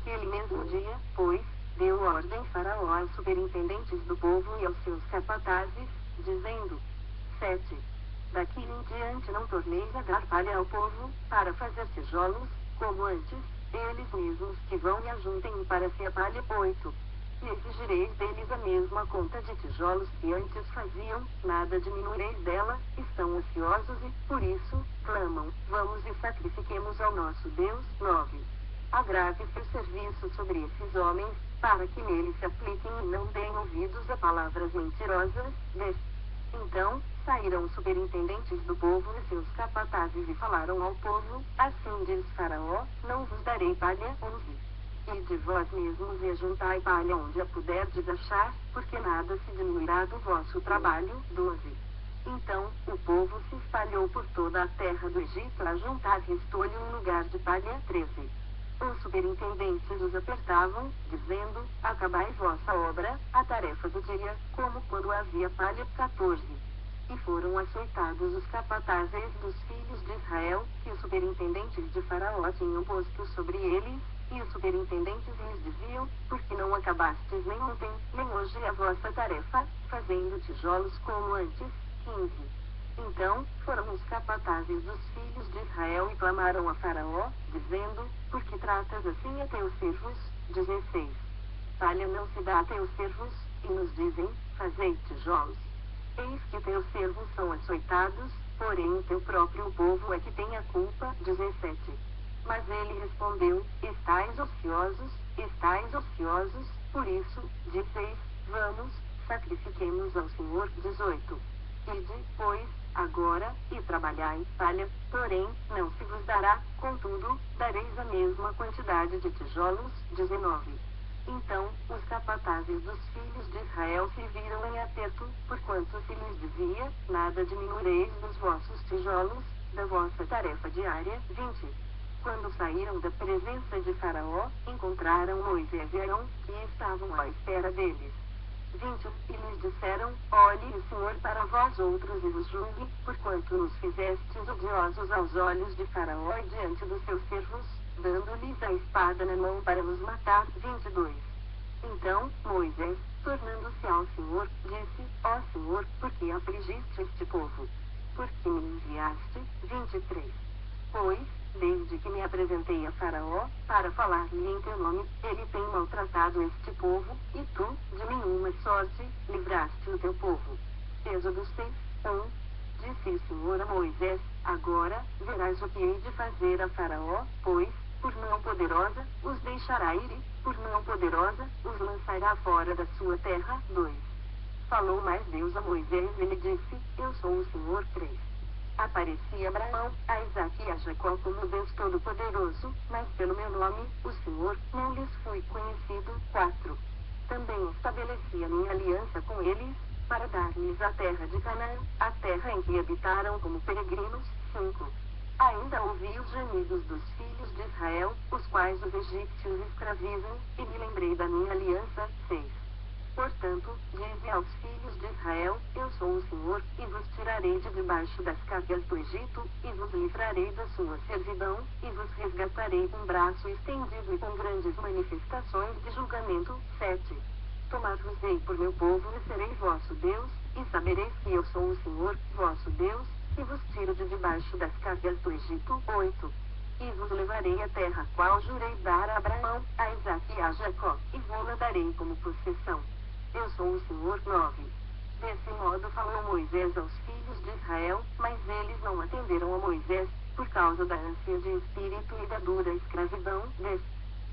Naquele mesmo dia, pois, deu ordem Faraó aos superintendentes do povo e aos seus capatazes, dizendo: 7. Daqui em diante não torneis a dar palha ao povo, para fazer tijolos, como antes, eles mesmos que vão e ajuntem para si a palha. 8. E exigireis deles a mesma conta de tijolos que antes faziam, nada diminuireis dela, estão ociosos e, por isso, clamam: vamos e sacrifiquemos ao nosso Deus. 9. Agrave seu serviço sobre esses homens, para que neles se apliquem e não deem ouvidos a palavras mentirosas. 10. Então, saíram os superintendentes do povo e seus capatazes e falaram ao povo: assim diz Faraó, não vos darei palha. 11. E de vós mesmos e ajuntai palha onde a puderdes achar, porque nada se diminuirá do vosso trabalho. 12. Então, o povo se espalhou por toda a terra do Egito a juntar restolho em lugar de palha. 13. Os superintendentes os apertavam, dizendo: acabai vossa obra, a tarefa do dia, como quando havia palha. 14. E foram açoitados os capatazes dos filhos de Israel, que os superintendentes de Faraó tinham posto sobre eles, e os superintendentes lhes diziam: por que não acabastes nem ontem, nem hoje a vossa tarefa, fazendo tijolos como antes? 15. Então, foram os capatazes dos filhos de Israel e clamaram a Faraó, dizendo: por que tratas assim a teus servos? 16. Palha não se dá a teus servos, e nos dizem: fazei tijolos. Eis que teus servos são açoitados, porém o teu próprio povo é que tem a culpa. 17. Mas ele respondeu: estais ociosos, por isso, disseis: vamos, sacrifiquemos ao Senhor. 18. Ide, pois, agora, e trabalhai palha, porém, não se vos dará, contudo, dareis a mesma quantidade de tijolos. 19. Então, os capatazes dos filhos de Israel se viram em aperto, porquanto se lhes dizia: nada diminuireis dos vossos tijolos, da vossa tarefa diária. 20. Quando saíram da presença de Faraó, encontraram Moisés e Arão, que estavam à espera deles. 20. E lhes disseram: olhe o Senhor para vós outros e vos julgue, porquanto nos fizestes odiosos aos olhos de Faraó e diante dos seus servos, dando-lhes a espada na mão para nos matar. 22. Então, Moisés, tornando-se ao Senhor, disse: ó Senhor, por que afligiste este povo? Por que me enviaste? 23. Pois, desde que me apresentei a Faraó, para falar-lhe em teu nome, ele tem maltratado este povo, e tu, de nenhuma sorte, livraste o teu povo. Êxodo 6, 1. Disse o Senhor a Moisés: agora, verás o que hei de fazer a Faraó, pois, por mão poderosa, os deixará ir e, por mão poderosa, os lançará fora da sua terra. 2. Falou mais Deus a Moisés e lhe disse: eu sou o Senhor. 3. Apareci a Abraão, a Isaque e a Jacó como Deus Todo-Poderoso, mas pelo meu nome, o Senhor, não lhes fui conhecido. 4. Também estabeleci a minha aliança com eles, para dar-lhes a terra de Canaã, a terra em que habitaram como peregrinos. 5. Ainda ouvi os gemidos dos filhos de Israel, os quais os egípcios escravizam, e me lembrei da minha aliança. 6. Portanto, dize aos filhos de Israel: eu sou o Senhor, e vos tirarei de debaixo das cargas do Egito, e vos livrarei da sua servidão, e vos resgatarei com braço estendido e com grandes manifestações de julgamento. 7. Tomar-vos-ei por meu povo e serei vosso Deus, e sabereis que eu sou o Senhor, vosso Deus, que vos tiro de debaixo das cargas do Egito. 8. E vos levarei à terra a qual jurei dar a Abraão, a Isaque e a Jacó, e vou-la darei como possessão. Eu sou o Senhor. 9. Desse modo falou Moisés aos filhos de Israel, mas eles não atenderam a Moisés, por causa da ânsia de espírito e da dura escravidão. 10.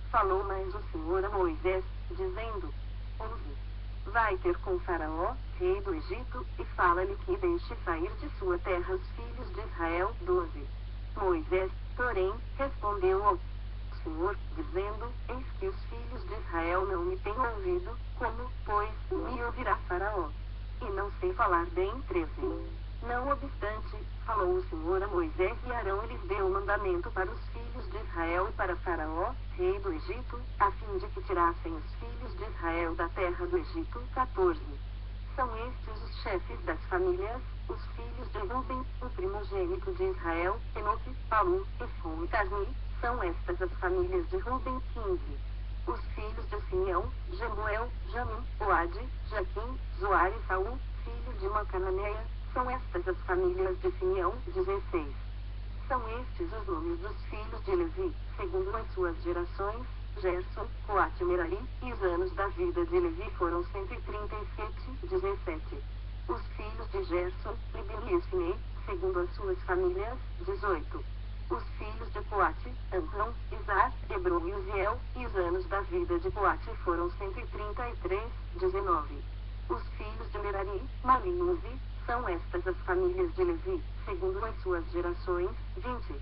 Falou mais o Senhor a Moisés, dizendo: 11. Vai ter com Faraó, rei do Egito, e fala-lhe que deixe sair de sua terra os filhos de Israel. 12. Moisés, porém, respondeu ao Senhor, dizendo: eis que os filhos de Israel não me têm ouvido, como, pois, me ouvirá Faraó? E não sei falar bem. 13. Não obstante, falou o Senhor a Moisés e Arão e lhes deu o mandamento para os filhos de Israel e para Faraó, rei do Egito, a fim de que tirassem os filhos de Israel da terra do Egito. 14. São estes os chefes das famílias, os filhos de Ruben, o primogênito de Israel: Enoque, Palu, Efron e Carmi. São estas as famílias de Ruben. 15. Os filhos de Simeão, Jemuel, Jamim, Oade, Jaquim, Zoar e Saul, filho de uma cananeia, são estas as famílias de Simeão. 16. São estes os nomes dos filhos de Levi, segundo as suas gerações: Gerson, Coate e Merari, e os anos da vida de Levi foram 137. 17. Os filhos de Gerson, Libni e Simei, segundo as suas famílias: 18. Os filhos de Coate, Amram, Izar, Hebron e Uziel, e os anos da vida de Coate foram 133. 19. Os filhos de Merari, Mali e Uzi, são estas as famílias de Levi, segundo as suas gerações: 20.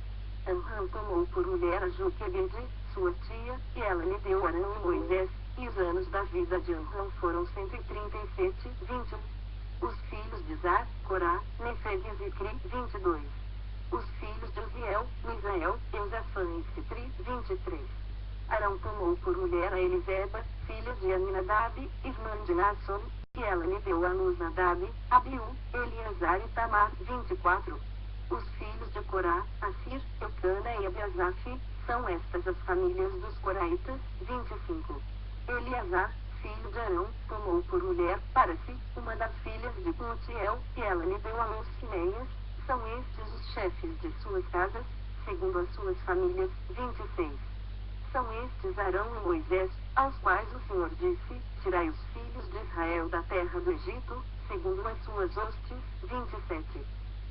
Amram tomou por mulher a Joquebede, sua tia, e ela lhe deu Arão e Moisés, e os anos da vida de Amram foram 137. 21. Os filhos de Izar, Corá, Nefeg e Zicri. 22. Os filhos de Uziel, Misael, Eusafã e Citri. 23. Arão tomou por mulher a Eliseba, filha de Aminadab, irmã de Naasson, e ela lhe deu a luz Nadab, Abiú, Eleazar e Tamar. 24. Os filhos de Corá, Assir, Eucana e Abiasaf, são estas as famílias dos coraitas. 25. Eleazar, filho de Arão, tomou por mulher, para si, uma das filhas de Putiel, e ela lhe deu a luz Fineias. São estes os chefes de suas casas, segundo as suas famílias. 26. São estes Arão e Moisés, aos quais o Senhor disse: tirai os filhos de Israel da terra do Egito, segundo as suas hostes. 27.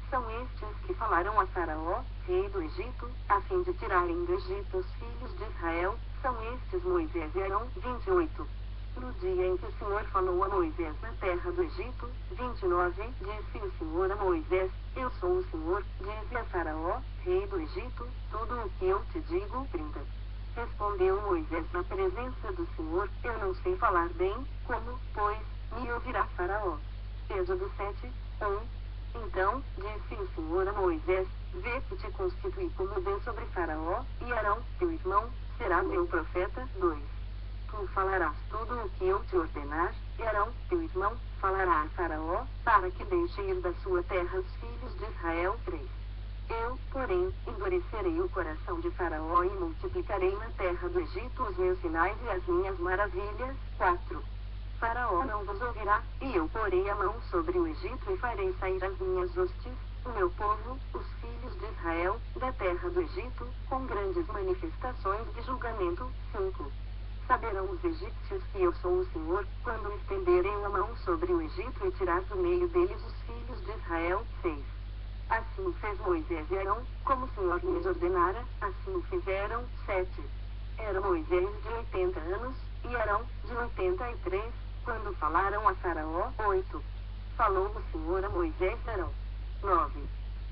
São estes que falaram a Faraó, rei do Egito, a fim de tirarem do Egito os filhos de Israel. São estes Moisés e Arão. 28. No dia em que o Senhor falou a Moisés na terra do Egito. 29. Disse o Senhor a Moisés: eu sou o Senhor, dize a Faraó, rei do Egito, tudo o que eu te digo. 30. Respondeu Moisés na presença do Senhor: eu não sei falar bem, como, pois, me ouvirá Faraó? Êxodo 7. 1. Então, disse o Senhor a Moisés: vê que te constituí como bem sobre Faraó, e Arão, teu irmão, será meu profeta. 2. Tu falarás tudo o que eu te ordenar, e Arão, teu irmão, falará a Faraó, para que deixe ir da sua terra os filhos de Israel. 3. Eu, porém, endurecerei o coração de Faraó e multiplicarei na terra do Egito os meus sinais e as minhas maravilhas. 4. Faraó não vos ouvirá, e eu porei a mão sobre o Egito e farei sair as minhas hostes, o meu povo, os filhos de Israel, da terra do Egito, com grandes manifestações de julgamento. 5. Saberão os egípcios que eu sou o Senhor, quando estenderem a mão sobre o Egito e tirar do meio deles os filhos de Israel. 6. Assim fez Moisés e Arão, como o Senhor lhes ordenara, assim fizeram. 7. Era Moisés de 80 anos, e Arão, de 83, quando falaram a Faraó. 8. Falou o Senhor a Moisés e Arão. 9.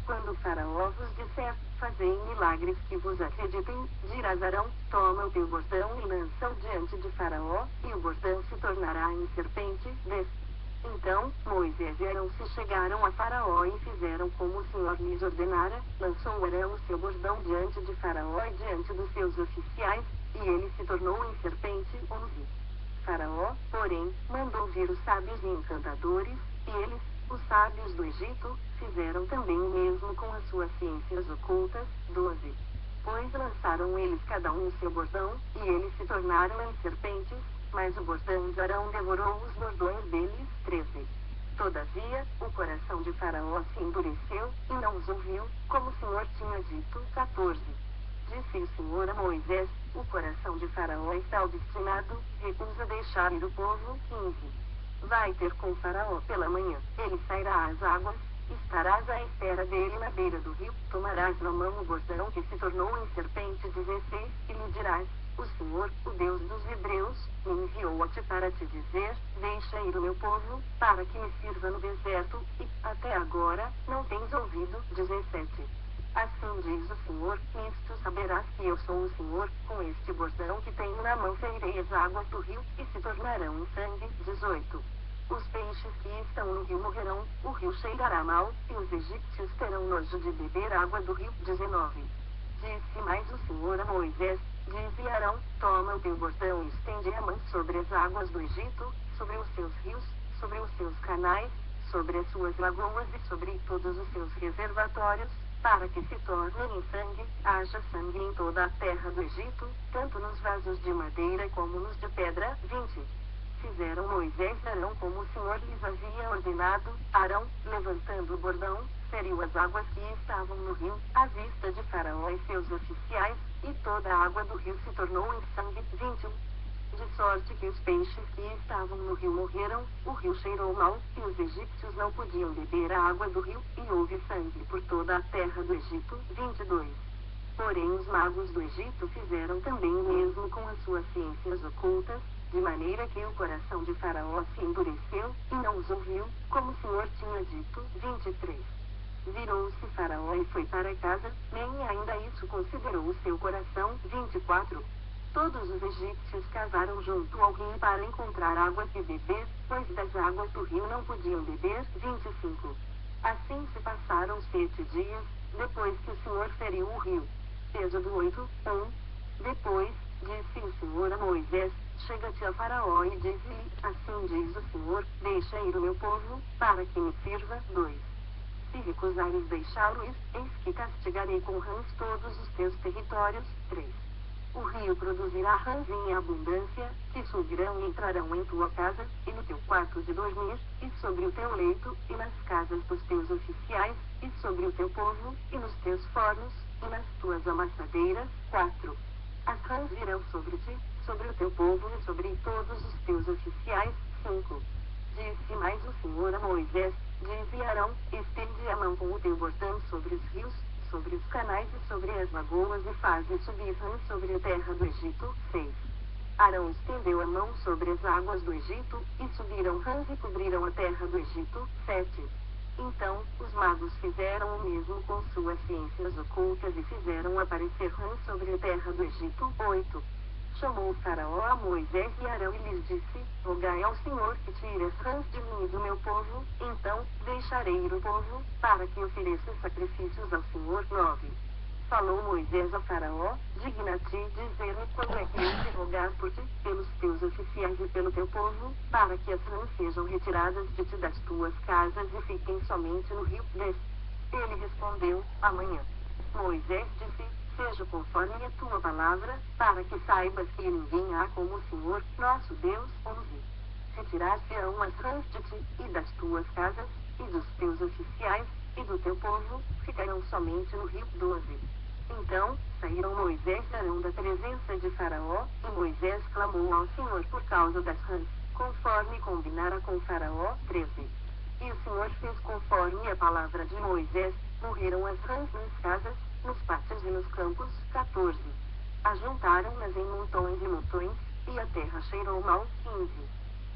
Quando Faraó vos disser: fazei milagres que vos acreditem, dirás Arão: toma o teu bordão e lança-o diante de Faraó, e o bordão se tornará em serpente. 10. Então, Moisés e Arão se chegaram a Faraó e fizeram como o Senhor lhes ordenara. Lançou Arão o seu bordão diante de Faraó e diante dos seus oficiais, e ele se tornou em serpente. 11. Faraó, porém, mandou vir os sábios e encantadores, e eles, os sábios do Egito, fizeram também o mesmo com as suas ciências ocultas. 12. Pois lançaram eles cada um o seu bordão, e eles se tornaram em serpentes, mas o bordão de Arão devorou os bordões deles. 13. Todavia, o coração de Faraó se endureceu, e não os ouviu, como o Senhor tinha dito. 14. Disse o Senhor a Moisés: o coração de Faraó está obstinado, recusa deixar ir o povo. 15. Vai ter com Faraó pela manhã, ele sairá às águas, estarás à espera dele na beira do rio, tomarás na mão o bordão que se tornou em serpente. 16, e lhe dirás: o Senhor, o Deus dos Hebreus, me enviou a ti para te dizer: deixa ir o meu povo, para que me sirva no deserto, e, até agora, não tens ouvido. 17. Assim diz o Senhor: nisto saberás que eu sou o Senhor, com este bordão que tenho na mão ferirei as águas do rio, e se tornarão em sangue. 18. Os peixes que estão no rio morrerão, o rio cheirará mal, e os egípcios terão nojo de beber água do rio. 19. Disse mais o Senhor a Moisés: dize a Arão: toma o teu bordão e estende a mão sobre as águas do Egito, sobre os seus rios, sobre os seus canais, sobre as suas lagoas e sobre todos os seus reservatórios, para que se tornem em sangue, haja sangue em toda a terra do Egito, tanto nos vasos de madeira como nos de pedra. 20. Fizeram Moisés e Arão como o Senhor lhes havia ordenado. Arão, levantando o bordão, feriu as águas que estavam no rio, à vista de Faraó e seus oficiais, e toda a água do rio se tornou em sangue. 21. De sorte que os peixes que estavam no rio morreram, o rio cheirou mal, e os egípcios não podiam beber a água do rio, e houve sangue por toda a terra do Egito. 22. Porém os magos do Egito fizeram também o mesmo com as suas ciências ocultas, de maneira que o coração de Faraó se endureceu, e não os ouviu, como o Senhor tinha dito. 23. Virou-se Faraó e foi para casa, nem ainda isso considerou o seu coração. 24. Todos os egípcios cavaram junto ao rio para encontrar água que beber, pois das águas do rio não podiam beber. 25. Assim se passaram 7 dias, depois que o Senhor feriu o rio. Êxodo 8, 1. Depois, disse o Senhor a Moisés: chega-te a Faraó e diz-lhe: assim diz o Senhor, deixa ir o meu povo, para que me sirva. 2. Se recusares deixá-lo ir, eis que castigarei com rãs todos os teus territórios. 3. O rio produzirá rãs em abundância, que subirão e entrarão em tua casa, e no teu quarto de dormir, e sobre o teu leito, e nas casas dos teus oficiais, e sobre o teu povo, e nos teus fornos, e nas tuas amassadeiras. 4. As rãs virão sobre ti, sobre o teu povo e sobre todos os teus oficiais. 5. Disse mais o Senhor a Moisés: dize a Arão: estende a mão com o teu bordão sobre os rios, sobre os canais e sobre as lagoas, e faze subir rãs sobre a terra do Egito. 6. Arão estendeu a mão sobre as águas do Egito, e subiram rãs e cobriram a terra do Egito. 7. Então, os magos fizeram o mesmo com suas ciências ocultas e fizeram aparecer rãs sobre a terra do Egito. 8. Chamou Faraó a Moisés e Arão e lhes disse: rogai ao Senhor que tire as rãs de mim e do meu povo, então deixarei ir o povo, para que ofereça sacrifícios ao Senhor. 9. Falou Moisés a Faraó: digna-te dizer-me quando é que eu te rogar por ti, pelos teus oficiais e pelo teu povo, para que as rãs sejam retiradas de ti das tuas casas e fiquem somente no rio. 10. Ele respondeu: amanhã. Moisés disse: seja conforme a tua palavra, para que saibas que ninguém há como o Senhor, nosso Deus. 11. Retirar-se-ão as rãs de ti, e das tuas casas, e dos teus oficiais, e do teu povo, ficarão somente no rio. 12. Então, saíram Moisés e Arão da presença de Faraó, e Moisés clamou ao Senhor por causa das rãs, conforme combinara com Faraó. 13. E o Senhor fez conforme a palavra de Moisés, morreram as rãs nas casas, nos pátios e nos campos. 14. Ajuntaram-nas em montões e montões, e a terra cheirou mal. 15.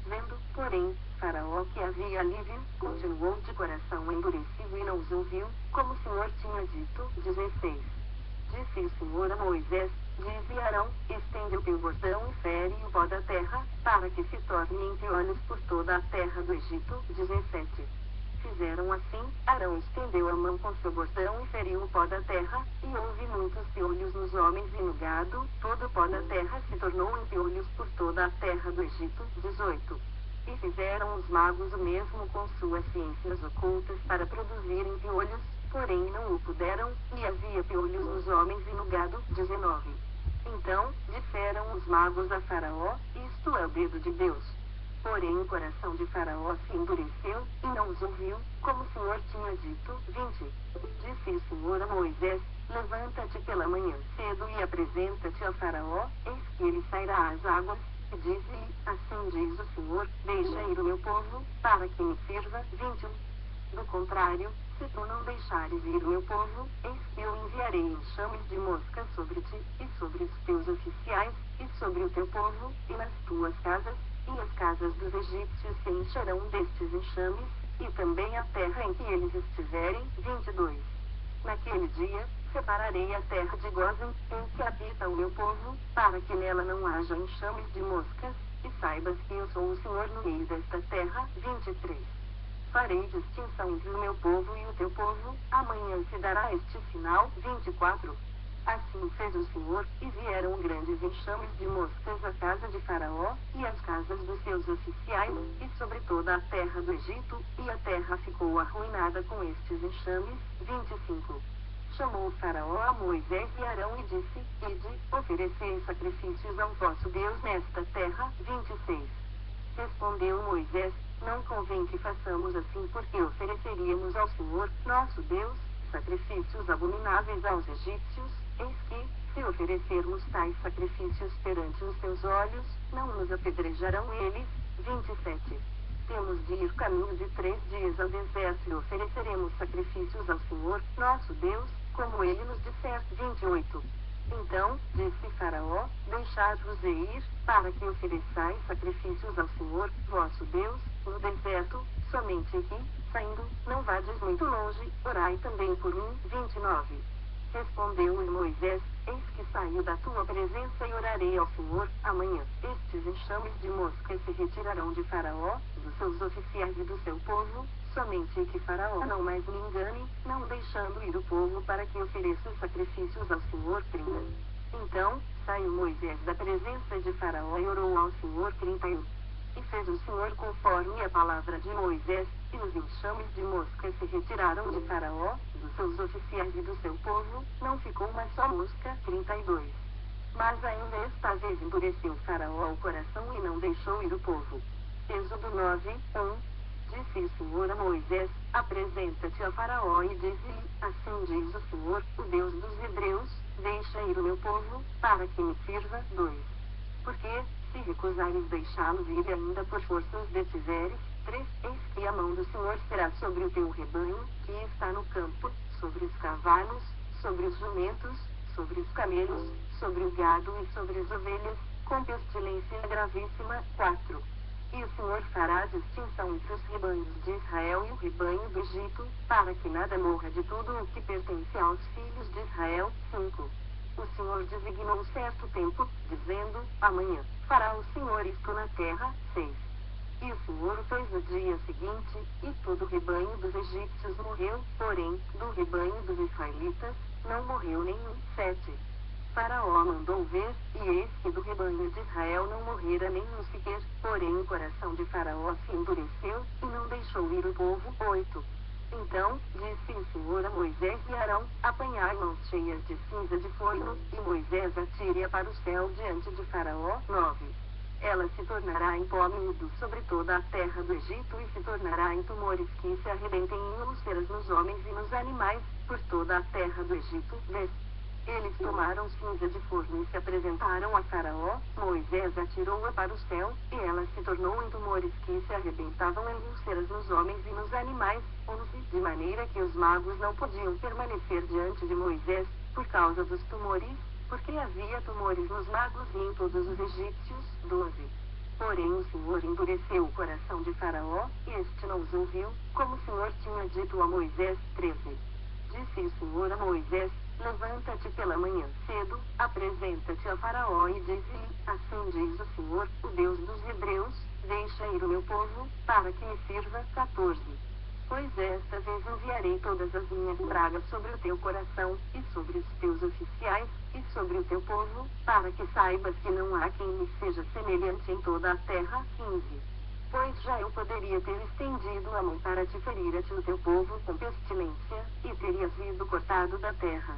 Vendo, porém, Faraó que havia alívio, continuou de coração endurecido e não os ouviu, como o Senhor tinha dito. 16. Disse o Senhor a Moisés: dize a Arão: estende o teu bordão e fere o pó da terra, para que se torne em piolhos por toda a terra do Egito. 17. Fizeram assim, Arão estendeu a mão com seu bordão e feriu o pó da terra, e houve muitos piolhos nos homens e no gado, todo o pó da terra se tornou em piolhos por toda a terra do Egito. 18. E fizeram os magos o mesmo com suas ciências ocultas para produzirem piolhos, porém não o puderam, e havia piolhos nos homens e no gado. 19. Então, disseram os magos a Faraó: isto é o dedo de Deus. Porém o coração de Faraó se endureceu, e não os ouviu, como o Senhor tinha dito. 20. Disse o Senhor a Moisés: levanta-te pela manhã cedo e apresenta-te a Faraó, eis que ele sairá às águas, e diz-lhe: assim diz o Senhor, deixa ir o meu povo, para que me sirva. 21. Do contrário, se tu não deixares ir o meu povo, eis que eu enviarei enxames de moscas sobre ti, e sobre os teus oficiais, e sobre o teu povo, e nas tuas casas, e as casas dos egípcios se encherão destes enxames, e também a terra em que eles estiverem. 22. Naquele dia, separarei a terra de Gósen, em que habita o meu povo, para que nela não haja enxames de moscas, e saibas que eu sou o Senhor no meio desta terra. 23. Farei distinção entre o meu povo e o teu povo, amanhã se dará este sinal. 24. Assim fez o Senhor, e vieram grandes enxames de moscas à casa de Faraó, e às casas dos seus oficiais, e sobre toda a terra do Egito, e a terra ficou arruinada com estes enxames. 25. chamou Faraó a Moisés e Arão e disse: Ide, oferecei sacrifícios ao vosso Deus nesta terra. 26. Respondeu Moisés: Não convém que façamos assim, porque ofereceríamos ao Senhor, nosso Deus, sacrifícios abomináveis aos egípcios. Eis que, se oferecermos tais sacrifícios perante os teus olhos, não nos apedrejarão eles. 27. Temos de ir caminho de 3 dias ao deserto e ofereceremos sacrifícios ao Senhor, nosso Deus, como ele nos disser. 28. Então, disse Faraó: Deixai-vos ir, para que ofereçais sacrifícios ao Senhor, vosso Deus, no deserto, somente que, saindo, não vades muito longe, orai também por mim. 29. Respondeu-lhe Moisés: Eis que saio da tua presença e orarei ao Senhor. Amanhã, estes enxames de moscas se retirarão de Faraó, dos seus oficiais e do seu povo, somente que Faraó não mais me engane, não deixando ir o povo para que ofereça sacrifícios ao Senhor. 30. Então, saiu Moisés da presença de Faraó e orou ao Senhor. 31. E fez o Senhor conforme a palavra de Moisés, e os enxames de moscas se retiraram de Faraó, dos seus oficiais e do seu povo, não ficou uma só mosca. 32. Mas ainda esta vez endureceu Faraó o coração e não deixou ir o povo. Êxodo 9, 1. Disse o Senhor a Moisés: Apresenta-te a Faraó e dize-lhe: Assim diz o Senhor, o Deus dos Hebreus: Deixa ir o meu povo, para que me sirva. 2. Porque, se recusares deixá-los ir ainda por forças detiveres. 3. Eis que a mão do Senhor será sobre o teu rebanho, que está no campo, sobre os cavalos, sobre os jumentos, sobre os camelos, sobre o gado e sobre as ovelhas, com pestilência gravíssima. 4. E o Senhor fará distinção entre os rebanhos de Israel e o rebanho do Egito, para que nada morra de tudo o que pertence aos filhos de Israel. 5. O Senhor designou certo tempo, dizendo: Amanhã fará o Senhor isto na terra. 6. E o Senhor o fez no dia seguinte, e todo o rebanho dos egípcios morreu, porém, do rebanho dos israelitas, não morreu nenhum. 7. Faraó mandou ver, e eis que do rebanho de Israel não morrera nenhum sequer, porém o coração de Faraó se endureceu, e não deixou ir o povo. 8. Então, disse o Senhor a Moisés e Arão: Apanhai mãos cheias de cinza de forno, e Moisés atire-a para o céu diante de Faraó. 9. Ela se tornará em pó miúdo sobre toda a terra do Egito e se tornará em tumores que se arrebentem em úlceras nos homens e nos animais, por toda a terra do Egito. 10. Eles tomaram cinza de forno e se apresentaram a Faraó. Moisés atirou-a para o céu, e ela se tornou em tumores que se arrebentavam em úlceras nos homens e nos animais. 11. De maneira que os magos não podiam permanecer diante de Moisés, por causa dos tumores, porque havia tumores nos magos e em todos os egípcios. 12. Porém o Senhor endureceu o coração de Faraó, e este não os ouviu, como o Senhor tinha dito a Moisés. 13. Disse o Senhor a Moisés: Levanta-te pela manhã cedo, apresenta-te a Faraó e dize-lhe: Assim diz o Senhor, o Deus dos Hebreus: Deixa ir o meu povo, para que me sirva. 14. Pois esta vez enviarei todas as minhas pragas sobre o teu coração, e sobre os teus oficiais, e sobre o teu povo, para que saibas que não há quem me seja semelhante em toda a terra. 15. Pois já eu poderia ter estendido a mão para te ferir a ti o teu povo com pestilência, e terias sido cortado da terra.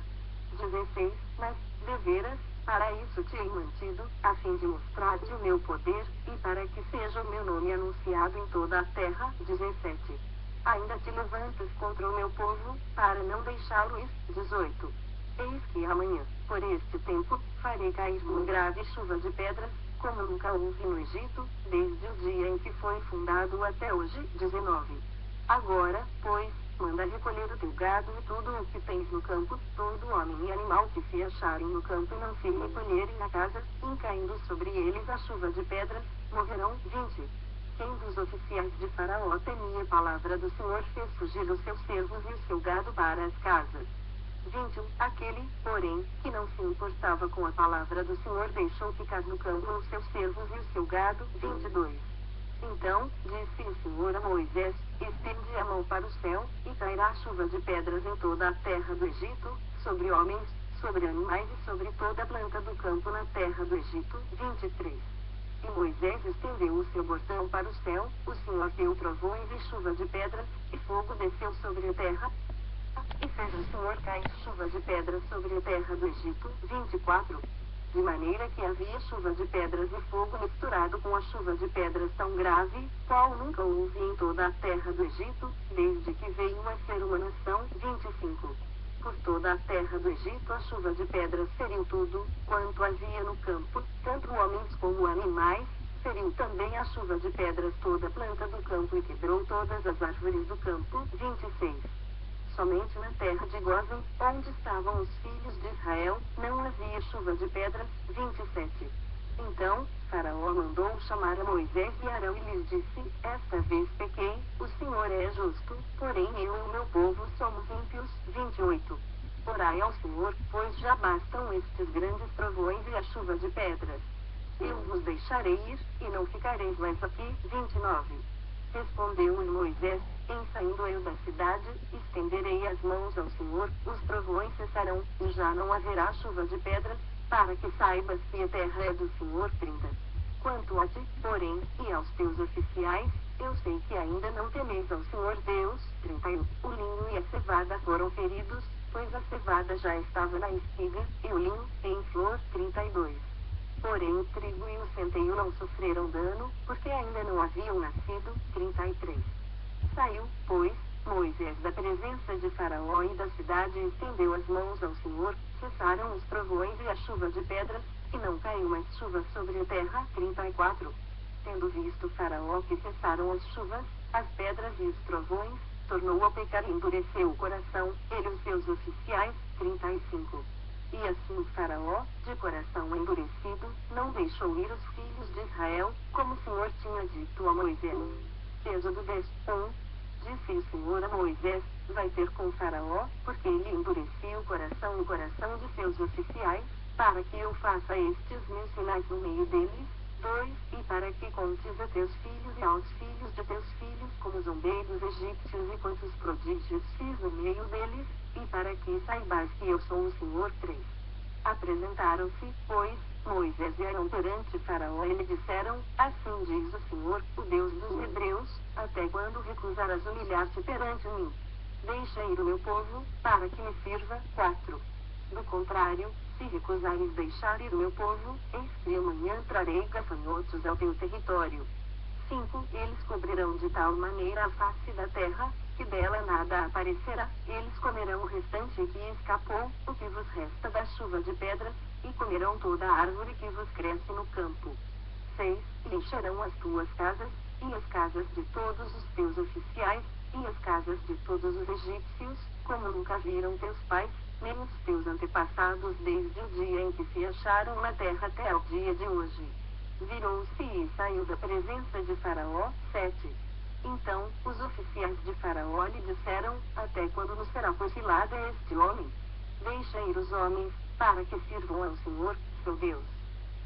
16. Mas, deveras, para isso te hei mantido, a fim de mostrar-te o meu poder, e para que seja o meu nome anunciado em toda a terra. 17. Ainda te levantas contra o meu povo, para não deixá-lo ir. 18. Eis que amanhã, por este tempo, farei cair uma grave chuva de pedras, como nunca houve no Egito, desde o dia em que foi fundado até hoje. 19. Agora, pois, manda recolher o teu gado e tudo o que tens no campo, todo homem e animal que se acharem no campo e não se recolherem na casa, em caindo sobre eles a chuva de pedras, morrerão. 20. Quem dos oficiais de Faraó temia a palavra do Senhor fez fugir os seus servos e o seu gado para as casas. 21. Aquele, porém, que não se importava com a palavra do Senhor deixou ficar no campo os seus servos e o seu gado. 22. Então, disse o Senhor a Moisés: Estende a mão para o céu, e cairá chuva de pedras em toda a terra do Egito, sobre homens, sobre animais e sobre toda a planta do campo na terra do Egito. 23. E Moisés estendeu o seu bordão para o céu, o Senhor deu trovões e chuva de pedras, e fogo desceu sobre a terra. e fez o Senhor cair chuva de pedras sobre a terra do Egito. 24. De maneira que havia chuva de pedras e fogo misturado com a chuva de pedras tão grave, qual nunca houve em toda a terra do Egito, desde que veio a ser uma nação. 25. Por toda a terra do Egito a chuva de pedras feriu tudo, quanto havia no campo, tanto homens como animais. Feriu também a chuva de pedras toda a planta do campo e quebrou todas as árvores do campo. 26. Somente na terra de Gósen, onde estavam os filhos de Israel, não havia chuva de pedras. 27. Então, Faraó mandou chamar a Moisés e Arão e lhes disse: Esta vez pequei, o Senhor é justo, porém eu e o meu povo somos ímpios. 28. Orai ao Senhor, pois já bastam estes grandes trovões e a chuva de pedras. Eu vos deixarei ir, e não ficareis mais aqui. 29. Respondeu-lhe Moisés: Em saindo eu da cidade, estenderei as mãos ao Senhor, os trovões cessarão, e já não haverá chuva de pedras, para que saibas que a terra é do Senhor. 30. Quanto a ti, porém, e aos teus oficiais, eu sei que ainda não temeis ao Senhor Deus. 31. O linho e a cevada foram feridos, pois a cevada já estava na espiga, e o linho, em flor. 32. Porém o trigo e o centeio não sofreram dano, porque ainda não haviam nascido. 33. Saiu, pois, Moisés da presença de Faraó e da cidade e estendeu as mãos ao Senhor, cessaram os trovões e a chuva de pedras, e não caiu mais chuva sobre a terra. 34. Tendo visto Faraó que cessaram as chuvas, as pedras e os trovões, tornou a pecar e endureceu o coração, ele e os seus oficiais. 35. E assim Faraó, de coração endurecido, não deixou ir os filhos de Israel, como o Senhor tinha dito a Moisés. Êxodo 10. 1. Disse o Senhor a Moisés: Vai ter com Faraó, porque ele endurecia o coração e o coração de seus oficiais, para que eu faça estes meus sinais no meio deles. 2. E para que contes a teus filhos e aos filhos de teus filhos como zombei dos egípcios e quantos prodígios fiz no meio deles, e para que saibas que eu sou o Senhor. 3. Apresentaram-se, pois, Moisés e Arão perante Faraó e lhe disseram: Assim diz o Senhor, o Deus dos Hebreus, até quando recusarás humilhar-te perante mim? Deixa ir o meu povo, para que me sirva. 4. Do contrário, se recusares deixar ir o meu povo, eis que amanhã trarei gafanhotos ao teu território. 5. Eles cobrirão de tal maneira a face da terra, que dela nada aparecerá. Eles comerão o restante que escapou, o que vos resta da chuva de pedras, e comerão toda a árvore que vos cresce no campo. 6. E encherão as tuas casas, e as casas de todos os teus oficiais, e as casas de todos os egípcios, como nunca viram teus pais, nem os teus antepassados desde o dia em que se acharam na terra até ao dia de hoje. Virou-se e saiu da presença de Faraó. 7. Então, os oficiais de Faraó lhe disseram: Até quando nos será cochilada este homem? Deixa ir os homens, para que sirvam ao Senhor, seu Deus.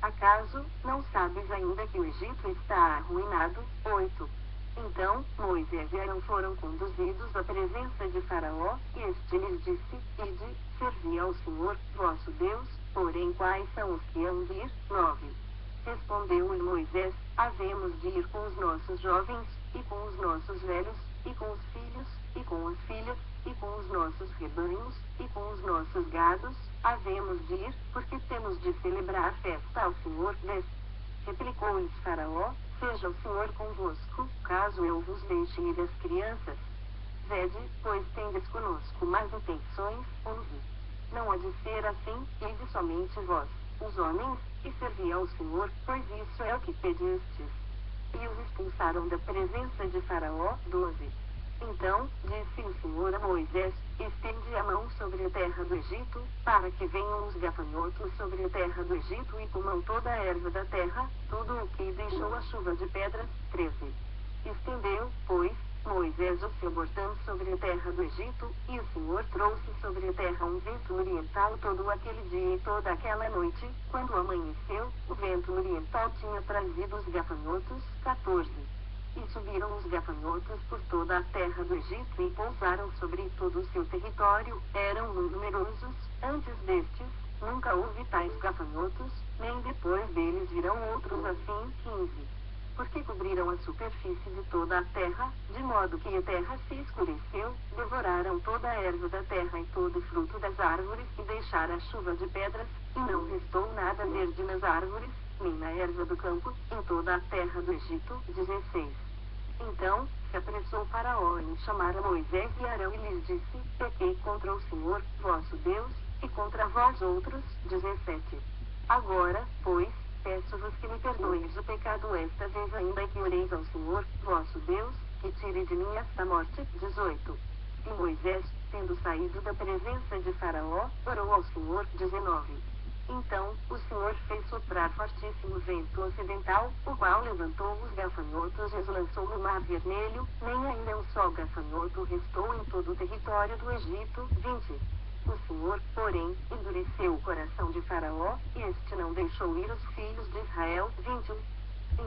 Acaso, não sabes ainda que o Egito está arruinado? 8. Então, Moisés e Arão foram conduzidos à presença de Faraó, e este lhes disse: Ide, servi ao Senhor, vosso Deus, porém quais são os que hão de ir? 9. Respondeu-lhe Moisés: Havemos de ir com os nossos jovens, e com os nossos velhos, e com os filhos, e com as filhas, e com os nossos rebanhos, e com os nossos gados, havemos de ir, porque temos de celebrar a festa ao Senhor. 10. Replicou-lhes Faraó: Seja o Senhor convosco, caso eu vos deixe ir as crianças. Vede, pois tendes conosco más intenções. 11. Não há de ser assim, ide somente vós, os homens, e servi ao Senhor, pois isso é o que pedistes. E os expulsaram da presença de Faraó. 12. Então, disse o Senhor a Moisés: Estende a mão sobre a terra do Egito, para que venham os gafanhotos sobre a terra do Egito e comam toda a erva da terra, tudo o que deixou a chuva de pedras. 13. Estendeu, pois, Moisés o seu bordão sobre a terra do Egito, e o Senhor trouxe sobre a terra um vento oriental todo aquele dia e toda aquela noite. Quando amanheceu, o vento oriental tinha trazido os gafanhotos. 14. E subiram os gafanhotos por toda a terra do Egito e pousaram sobre todo o seu território, eram numerosos, antes destes, nunca houve tais gafanhotos, nem depois deles virão outros assim. 15. porque cobriram a superfície de toda a terra, de modo que a terra se escureceu, devoraram toda a erva da terra e todo o fruto das árvores, e deixaram a chuva de pedras, e não restou nada verde nas árvores, nem na erva do campo, em toda a terra do Egito. 16. Então se apressou Faraó em chamar a Moisés e Arão e lhes disse: pequei contra o Senhor, vosso Deus, e contra vós outros. 17. Agora, pois, peço-vos que me perdoeis o pecado esta vez ainda, e que oreis ao Senhor, vosso Deus, que tire de mim esta morte. 18. E Moisés, tendo saído da presença de Faraó, orou ao Senhor. 19. Então o Senhor fez soprar fortíssimo vento ocidental, o qual levantou os gafanhotos e os lançou no Mar Vermelho, nem ainda um só gafanhoto restou em todo o território do Egito. 20. O Senhor, porém, endureceu o coração de Faraó, e este não deixou ir os filhos de Israel. 21.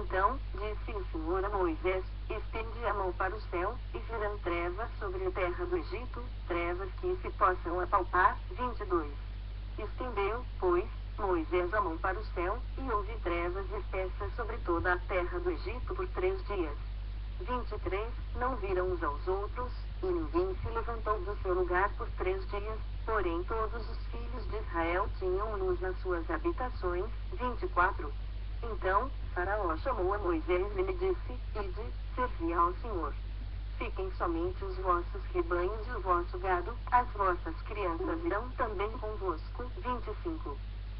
Então disse o Senhor a Moisés: estende a mão para o céu, e virão trevas sobre a terra do Egito, trevas que se possam apalpar. 22. Estendeu, pois, Moisés a mão para o céu, e houve trevas espessas sobre toda a terra do Egito por 3 dias. 23. Não viram uns aos outros, e ninguém se levantou do seu lugar por 3 dias, porém todos os filhos de Israel tinham luz nas suas habitações. 24. Então Faraó chamou a Moisés e lhe disse: ide, servi ao Senhor. Fiquem somente os vossos rebanhos e o vosso gado, as vossas crianças irão também convosco. 25.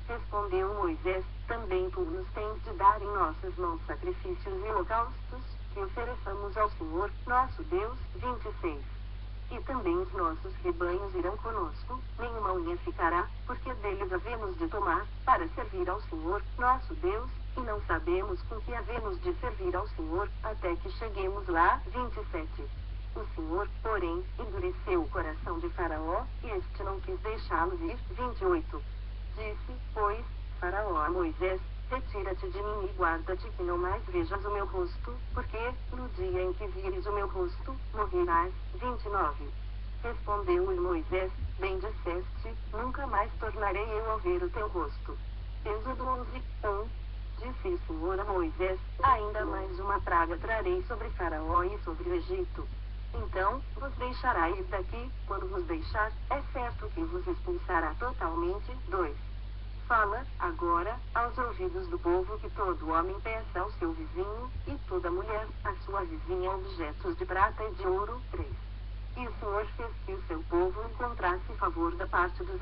Respondeu Moisés: também tu nos tens de dar em nossas mãos sacrifícios e holocaustos, que ofereçamos ao Senhor, nosso Deus. 26. E também os nossos rebanhos irão conosco, nenhuma unha ficará, porque deles havemos de tomar, para servir ao Senhor, nosso Deus, e não sabemos com que havemos de servir ao Senhor, até que cheguemos lá. 27. O Senhor, porém, endureceu o coração de Faraó, e este não quis deixá-los ir. 28. Disse, pois, Faraó a Moisés: retira-te de mim e guarda-te que não mais vejas o meu rosto, porque, no dia em que vires o meu rosto, morrerás. 29. Respondeu-lhe Moisés: bem disseste, nunca mais tornarei eu a ver o teu rosto. Êxodo 11, 1. Disse o Senhor a Moisés: ainda mais uma praga trarei sobre Faraó e sobre o Egito. Então vos deixará ir daqui. Quando vos deixar, é certo que vos expulsará totalmente. 2. Fala, agora, aos ouvidos do povo que todo homem peça ao seu vizinho, e toda mulher, à sua vizinha, objetos de prata e de ouro. 3. E o Senhor fez que o seu povo encontrasse favor da parte dos